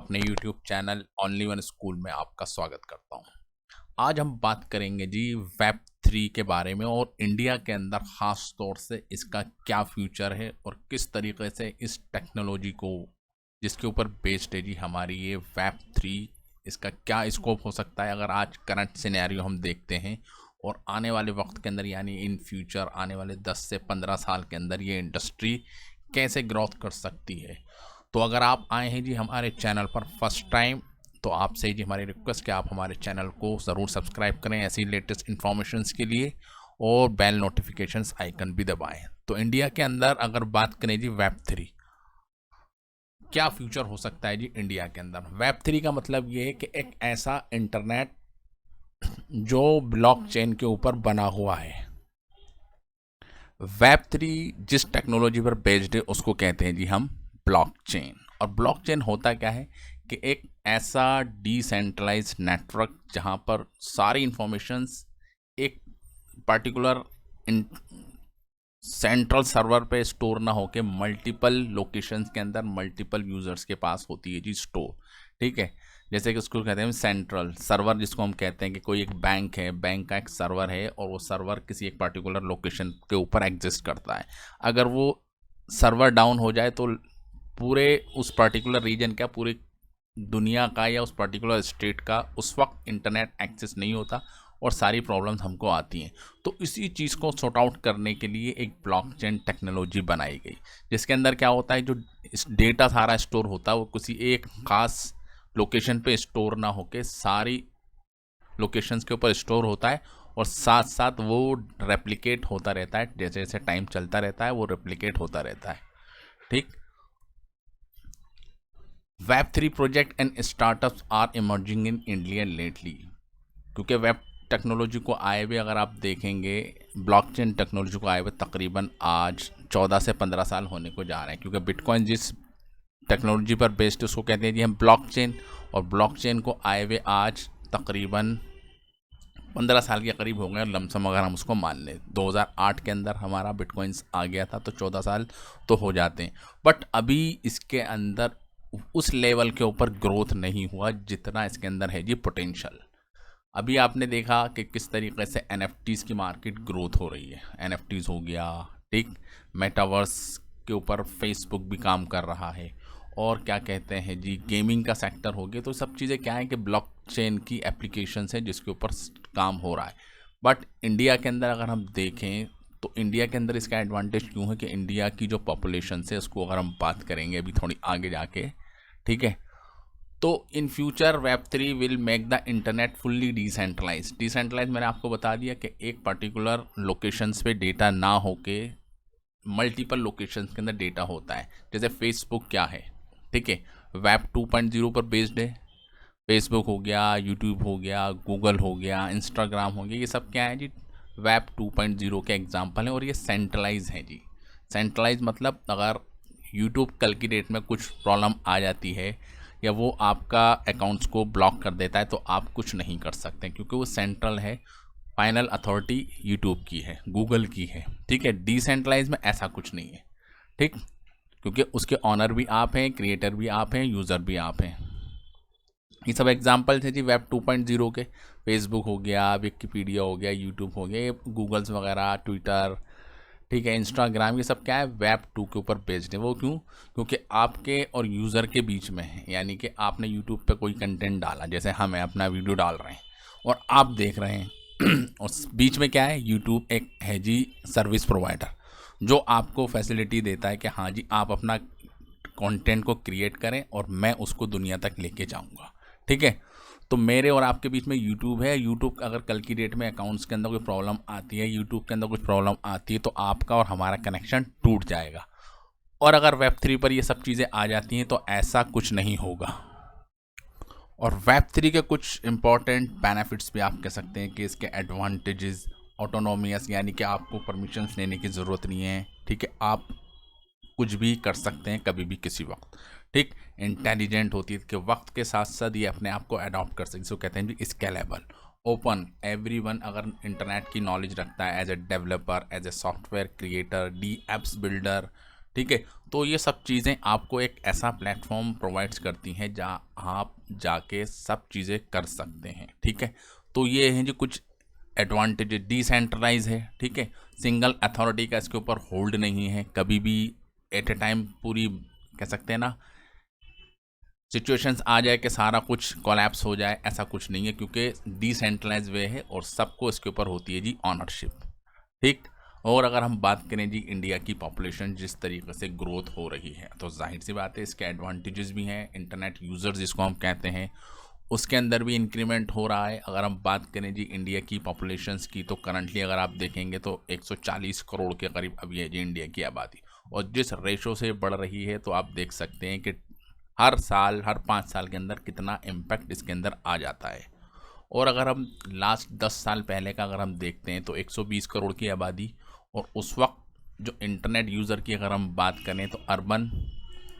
अपने YouTube channel only one school में आपका स्वागत करता हूं। आज हम बात करेंगे जी वेब 3 के बारे में और इंडिया के अंदर ख़ास तौर से इसका क्या फ्यूचर है और किस तरीके से इस टेक्नोलॉजी को जिसके ऊपर बेस्ड है जी हमारी ये वेब 3, इसका क्या स्कोप हो सकता है अगर आज करंट सिनेरियो हम देखते हैं और आने वाले वक्त के अंदर यानी इन फ्यूचर आने वाले 10 से 15 साल के अंदर ये इंडस्ट्री कैसे ग्रोथ कर सकती है। तो अगर आप आए हैं जी हमारे चैनल पर फर्स्ट टाइम तो आपसे जी हमारी रिक्वेस्ट कि आप हमारे चैनल को ज़रूर सब्सक्राइब करें ऐसी लेटेस्ट इन्फॉर्मेशंस के लिए और बेल नोटिफिकेशंस आइकन भी दबाएं। तो इंडिया के अंदर अगर बात करें जी वेब 3 क्या फ्यूचर हो सकता है जी इंडिया के अंदर। वेब 3 का मतलब ये है कि एक ऐसा इंटरनेट जो ब्लॉकचेन के ऊपर बना हुआ है। वेब 3 जिस टेक्नोलॉजी पर बेस्ड है उसको कहते हैं जी हम ब्लॉकचेन। और ब्लॉकचेन होता क्या है कि एक ऐसा डिसेंट्रलाइज नेटवर्क जहां पर सारी इंफॉर्मेशंस एक पर्टिकुलर सेंट्रल सर्वर पे स्टोर ना होके मल्टीपल लोकेशंस के अंदर मल्टीपल यूजर्स के पास होती है जी स्टोर। ठीक है, जैसे कि उसको कहते हैं सेंट्रल सर्वर, जिसको हम कहते हैं कि कोई एक बैंक है, बैंक का एक सर्वर है और वो सर्वर किसी एक पर्टिकुलर लोकेशन के ऊपर एग्जिस्ट करता है। अगर वो सर्वर डाउन हो जाए तो पूरे उस पर्टिकुलर रीजन का, पूरी दुनिया का या उस पर्टिकुलर स्टेट का उस वक्त इंटरनेट एक्सेस नहीं होता और सारी प्रॉब्लम्स हमको आती हैं। तो इसी चीज़ को सॉर्ट आउट करने के लिए एक ब्लॉकचेन टेक्नोलॉजी बनाई गई, जिसके अंदर क्या होता है, जो डेटा सारा स्टोर होता है वो किसी एक खास लोकेशन पे स्टोर ना होके सारी लोकेशंस के ऊपर स्टोर होता है और साथ साथ वो रेप्लिकेट होता रहता है। जैसे जैसे टाइम चलता रहता है वो रेप्लिकेट होता रहता है। ठीक, web 3 project and startups are emerging in India lately. क्योंकि वेब टेक्नोलॉजी को आए हुए अगर आप देखेंगे, ब्लॉकचेन टेक्नोलॉजी को आए हुए तकरीबन आज 14 से 15 साल होने को जा रहे हैं। क्योंकि बिटकॉइन जिस टेक्नोलॉजी पर बेस्ड उसको कहते हैं जी हम ब्लॉकचेन, और ब्लॉकचेन को आए हुए आज तकरीबन 15 साल के करीब हो गए लमसम अगर हम उसको मान लें। 2008 के अंदर हमारा बिटकॉइंस आ गया था तो 14 साल तो हो जाते हैं। बट अभी इसके अंदर उस लेवल के ऊपर ग्रोथ नहीं हुआ जितना इसके अंदर है जी पोटेंशियल। अभी आपने देखा कि किस तरीके से एनएफटीज़ की मार्केट ग्रोथ हो रही है। एनएफटीज़ हो गया, ठीक, मेटावर्स के ऊपर फेसबुक भी काम कर रहा है और क्या कहते हैं जी गेमिंग का सेक्टर हो गया। तो सब चीज़ें क्या है कि ब्लॉकचेन की एप्लीकेशंस है जिसके ऊपर काम हो रहा है। बट इंडिया के अंदर अगर हम देखें तो इंडिया के अंदर इसका एडवांटेज क्यों है कि इंडिया की जो पॉपुलेशन है उसको अगर हम बात करेंगे अभी थोड़ी आगे जाके, ठीक है, तो in future web 3 will make the internet fully decentralize. Decentralize मैंने आपको बता दिया कि एक पर्टिकुलर लोकेशंस पे डेटा ना होके मल्टीपल लोकेशंस के अंदर डेटा होता है। जैसे फेसबुक क्या है, ठीक है, वेब 2.0 पर बेस्ड है। फेसबुक हो गया, यूट्यूब हो गया, गूगल हो गया, इंस्टाग्राम हो गया, ये सब क्या है जी वेब 2.0 के एग्जाम्पल हैं और ये सेंट्रलाइज हैं जी। सेंट्रलाइज मतलब अगर यूट्यूब कल की डेट में कुछ प्रॉब्लम आ जाती है या वो आपका अकाउंट्स को ब्लॉक कर देता है तो आप कुछ नहीं कर सकते क्योंकि वो सेंट्रल है। फाइनल अथॉरिटी यूट्यूब की है, गूगल की है, ठीक है। डिसेंट्रलाइज में ऐसा कुछ नहीं है, ठीक, क्योंकि उसके ऑनर भी आप हैं, क्रिएटर भी आप हैं, यूज़र भी आप हैं। ये सब एग्जाम्पल थे जी वेब 2.0 के। फेसबुक हो गया, विकिपीडिया हो गया, यूट्यूब हो गया, ये गूगल्स वगैरह, ट्विटर, ठीक है, इंस्टाग्राम, ये सब क्या है वेब 2 के ऊपर बेस्ड है। वो क्यों? क्योंकि आपके और यूज़र के बीच में है। यानी कि आपने यूट्यूब पे कोई कंटेंट डाला, जैसे हम अपना वीडियो डाल रहे हैं और आप देख रहे हैं और बीच में क्या है, यूट्यूब एक है जी सर्विस प्रोवाइडर जो आपको फैसिलिटी देता है कि हाँ जी आप अपना कंटेंट को क्रिएट करें और मैं उसको दुनिया तक लेके जाऊंगा, ठीक है। तो मेरे और आपके बीच में यूट्यूब है। यूट्यूब अगर कल की डेट में अकाउंट्स के अंदर कोई प्रॉब्लम आती है, यूट्यूब के अंदर कुछ प्रॉब्लम आती है तो आपका और हमारा कनेक्शन टूट जाएगा। और अगर वेब 3 पर ये सब चीज़ें आ जाती हैं तो ऐसा कुछ नहीं होगा। और वेब 3 के कुछ इंपॉर्टेंट बेनिफिट्स भी आप कह सकते हैं कि इसके एडवांटेजेस, ऑटोनोमियस, यानी कि आपको परमिशंस लेने की ज़रूरत नहीं है, ठीक है, आप कुछ भी कर सकते हैं कभी भी किसी वक्त, ठीक। इंटेलिजेंट होती है कि वक्त के साथ साथ ये अपने आप को अडॉप्ट कर सकते, जिसको कहते हैं जी स्केलेबल, ओपन, एवरीवन अगर इंटरनेट की नॉलेज रखता है as a developer, as a software creator, D apps builder, ठीक है। तो ये सब चीज़ें आपको एक ऐसा प्लेटफॉर्म प्रोवाइड्स करती हैं जहाँ आप जाके सब चीज़ें कर सकते हैं। ठीक है। तो ये हैं जी कुछ एडवांटेज। डिसेंट्रलाइज है, ठीक है, सिंगल अथॉरिटी का इसके ऊपर होल्ड नहीं है, कभी भी एट ए टाइम पूरी कह सकते हैं ना सिचुएशंस आ जाए कि सारा कुछ कोलैप्स हो जाए, ऐसा कुछ नहीं है, क्योंकि डिसेंट्रलाइज वे है और सबको इसके ऊपर होती है जी ऑनरशिप। ठीक। और अगर हम बात करें जी इंडिया की पॉपुलेशन जिस तरीके से ग्रोथ हो रही है, तो जाहिर सी बात है इसके एडवांटेजेस भी हैं। इंटरनेट यूज़र्स जिसको हम कहते हैं उसके अंदर भी इंक्रीमेंट हो रहा है। अगर हम बात करें जी इंडिया की पॉपुलेशंस की, तो करंटली अगर आप देखेंगे तो 140 करोड़ के करीब अभी है जी इंडिया की आबादी, और जिस रेशो से बढ़ रही है तो आप देख सकते हैं कि हर साल हर 5 साल के अंदर कितना इम्पैक्ट इसके अंदर आ जाता है। और अगर हम लास्ट 10 साल पहले का अगर हम देखते हैं तो 120 करोड़ की आबादी, और उस वक्त जो इंटरनेट यूज़र की अगर हम बात करें तो अर्बन,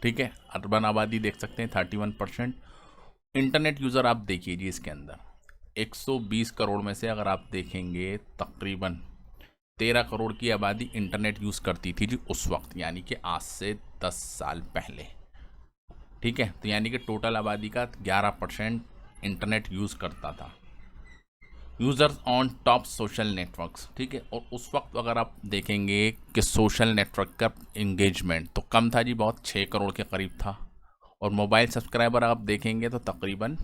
ठीक है, अर्बन आबादी देख सकते हैं 31%। इंटरनेट यूज़र आप देखिए जी इसके अंदर 120 करोड़ में से अगर आप देखेंगे तकरीबन 13 करोड़ की आबादी इंटरनेट यूज़ करती थी जी उस वक्त, यानी कि आज से 10 साल पहले। ठीक है। तो यानी कि टोटल आबादी का 11% इंटरनेट यूज़ करता था। Users on top social networks, ठीक है। और उस वक्त अगर आप देखेंगे कि सोशल नेटवर्क का इंगेजमेंट तो कम था जी, बहुत 6 करोड़ के करीब था। और मोबाइल सब्सक्राइबर आप देखेंगे तो तकरीबन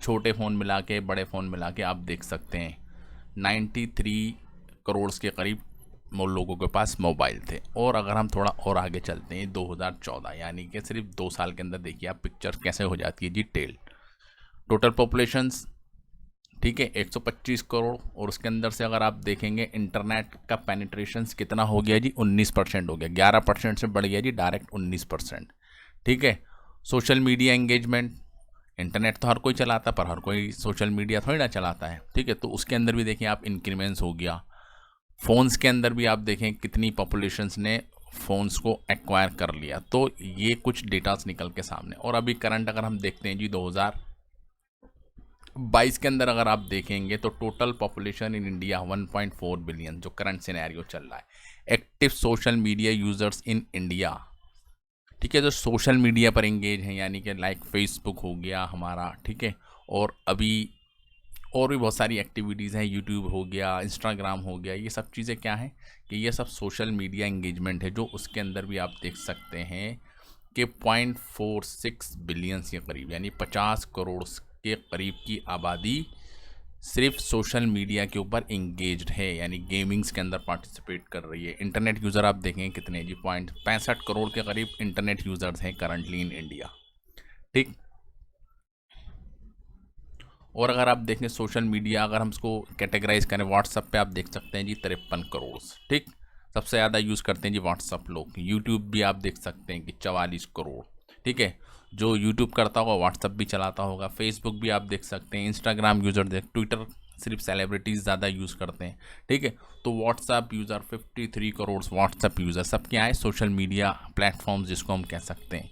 छोटे फ़ोन मिला के बड़े फ़ोन मिला के आप देख सकते हैं 93 करोड़ के करीब लोगों के पास मोबाइल थे। और अगर हम थोड़ा और आगे चलते हैं 2014, यानी कि सिर्फ 2 साल के अंदर देखिए आप पिक्चर कैसे हो जाती है जी टेल। टोटल पॉपुलेशंस, ठीक है, 125 करोड़, और उसके अंदर से अगर आप देखेंगे इंटरनेट का पेनिट्रेशन कितना हो गया जी 19% हो गया, 11% से बढ़ गया जी डायरेक्ट 19%। ठीक है। सोशल मीडिया एंगेजमेंट, इंटरनेट तो हर कोई चलाता पर हर कोई सोशल मीडिया थोड़ी ना चलाता है, ठीक है। तो उसके अंदर भी देखें आप इंक्रीमेंस हो गया। फ़ोन्स के अंदर भी आप देखें कितनी पॉपुलेशंस ने फ़ोन्स को एक्वायर कर लिया। तो ये कुछ डेटास निकल के सामने। और अभी करंट अगर हम देखते हैं जी 2022 के अंदर अगर आप देखेंगे तो total population in India 1.4 billion, जो करंट सिनेरियो चल रहा है। Active social media users in India, ठीक है, जो सोशल मीडिया पर एंगेज हैं, यानी कि लाइक फेसबुक हो गया हमारा, ठीक है, और अभी और भी बहुत सारी एक्टिविटीज़ हैं, यूट्यूब हो गया, इंस्टाग्राम हो गया, ये सब चीज़ें क्या हैं कि ये सब सोशल मीडिया एंगेजमेंट है, जो उसके अंदर भी आप देख सकते हैं कि 0.46 बिलियन के करीब, यानी 50 करोड़ के करीब की आबादी सिर्फ सोशल मीडिया के ऊपर इंगेज्ड है, यानी गेमिंग्स के अंदर पार्टिसिपेट कर रही है। इंटरनेट यूज़र आप देखें कितने जी 65 करोड़ के करीब इंटरनेट यूज़र्स हैं करंटली इन इंडिया। ठीक। और अगर आप देखें सोशल मीडिया, अगर हम इसको कैटेगराइज करें, व्हाट्सअप पे आप देख सकते हैं जी 53 करोड़। ठीक। सबसे ज़्यादा यूज़ करते हैं जी व्हाट्सअप लोग। यूट्यूब भी आप देख सकते हैं कि 44 करोड़। ठीक है। जो यूट्यूब करता होगा व्हाट्सअप भी चलाता होगा। फेसबुक भी आप देख सकते हैं। इंस्टाग्राम यूज़र देख, ट्विटर सिर्फ सेलिब्रिटीज़ ज़्यादा यूज़ करते हैं। ठीक है। तो WhatsApp user 53 crore WhatsApp user, सब क्या है सोशल मीडिया प्लेटफॉर्म्स जिसको हम कह सकते हैं।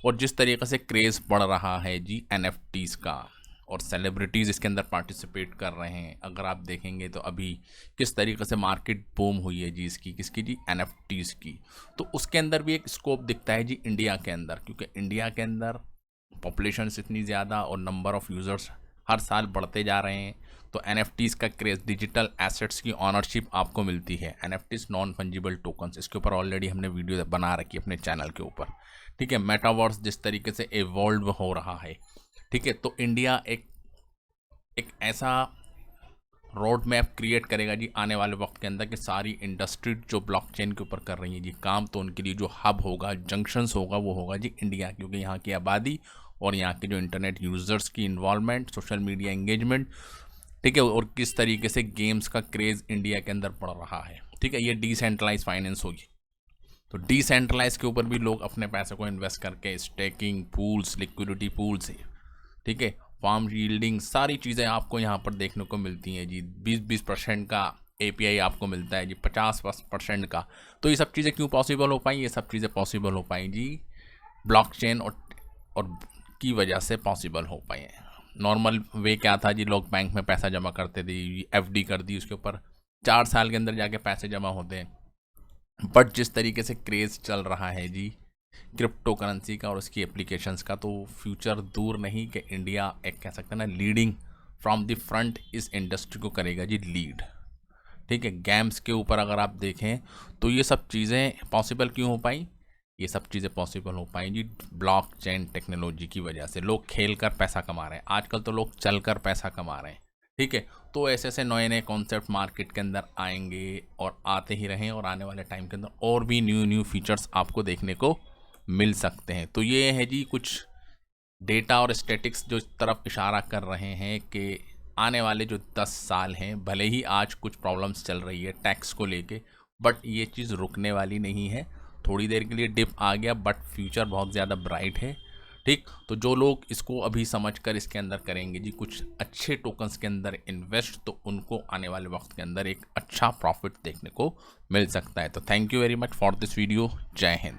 और जिस तरीके से क्रेज़ बढ़ रहा है जी NFTs का, और सेलिब्रिटीज़ इसके अंदर पार्टिसिपेट कर रहे हैं, अगर आप देखेंगे तो अभी किस तरीके से मार्केट बूम हुई है जी इसकी, किसकी जी NFTs की। तो उसके अंदर भी एक स्कोप दिखता है जी इंडिया के अंदर, क्योंकि इंडिया के अंदर पॉपुलेशन इतनी ज़्यादा और नंबर ऑफ़ यूज़र्स हर साल बढ़ते जा रहे हैं। तो NFTs का क्रेज़, डिजिटल एसेट्स की ऑनरशिप आपको मिलती है। NFTs नॉन फंजिबल टोकन्स, इसके ऊपर ऑलरेडी हमने वीडियो बना रखी है अपने चैनल के ऊपर। ठीक है। मेटावर्स जिस तरीके से इवॉल्व हो रहा है, ठीक है, तो इंडिया एक ऐसा रोड मैप क्रिएट करेगा जी आने वाले वक्त के अंदर कि सारी इंडस्ट्री जो ब्लॉकचेन के ऊपर कर रही है जी काम, तो उनके लिए जो हब होगा, जंक्शंस होगा, वो होगा जी इंडिया, क्योंकि यहाँ की आबादी और यहाँ के जो इंटरनेट यूज़र्स की इन्वॉल्वमेंट, सोशल मीडिया एंगेजमेंट, ठीक है, और किस तरीके से गेम्स का क्रेज़ इंडिया के अंदर बढ़ रहा है। ठीक है। ये डिसेंट्रलाइज फाइनेंस होगी, तो डिसेंट्रलाइज के ऊपर भी लोग अपने पैसे को इन्वेस्ट करके स्टेकिंग पूल्स, लिक्विडिटी पूल्स, ठीक है, फार्म यील्डिंग, सारी चीज़ें आपको यहाँ पर देखने को मिलती हैं जी। 20% का API आपको मिलता है जी, 50% का। तो ये सब चीज़ें क्यों पॉसिबल हो पाई? ये सब चीज़ें पॉसिबल हो पाई जी ब्लॉकचेन और की वजह से पॉसिबल हो पाई हैं। नॉर्मल वे क्या था जी, लोग बैंक में पैसा जमा करते थे, FD कर दी, उसके ऊपर 4 साल के अंदर जाके पैसे जमा होते हैं। बट जिस तरीके से क्रेज़ चल रहा है जी क्रिप्टो करेंसी का और उसकी एप्लीकेशंस का, तो फ्यूचर दूर नहीं कि इंडिया एक कह सकते हैं ना लीडिंग फ्रॉम द फ्रंट इस इंडस्ट्री को करेगा जी लीड। ठीक है, गेम्स के ऊपर अगर आप देखें तो ये सब चीज़ें पॉसिबल क्यों हो पाई? ये सब चीज़ें पॉसिबल हो पाई जी ब्लॉकचेन टेक्नोलॉजी की वजह से। लोग खेल कर पैसा कमा रहे हैं, आजकल तो लोग चल कर पैसा कमा रहे हैं। ठीक है, तो ऐसे ऐसे नए नए कॉन्सेप्ट मार्केट के अंदर आएंगे और आते ही रहें, और आने वाले टाइम के अंदर और भी न्यू न्यू फीचर्स आपको देखने को मिल सकते हैं। तो ये है जी कुछ डेटा और स्टैटिक्स जो इस तरफ इशारा कर रहे हैं कि आने वाले जो 10 साल हैं, भले ही आज कुछ प्रॉब्लम्स चल रही है टैक्स को लेके, बट ये चीज़ रुकने वाली नहीं है। थोड़ी देर के लिए डिप आ गया बट फ्यूचर बहुत ज़्यादा ब्राइट है। ठीक, तो जो लोग इसको अभी समझकर इसके अंदर करेंगे जी कुछ अच्छे टोकन्स के अंदर इन्वेस्ट, तो उनको आने वाले वक्त के अंदर एक अच्छा प्रॉफिट देखने को मिल सकता है। तो thank you very much for this video. जय हिंद।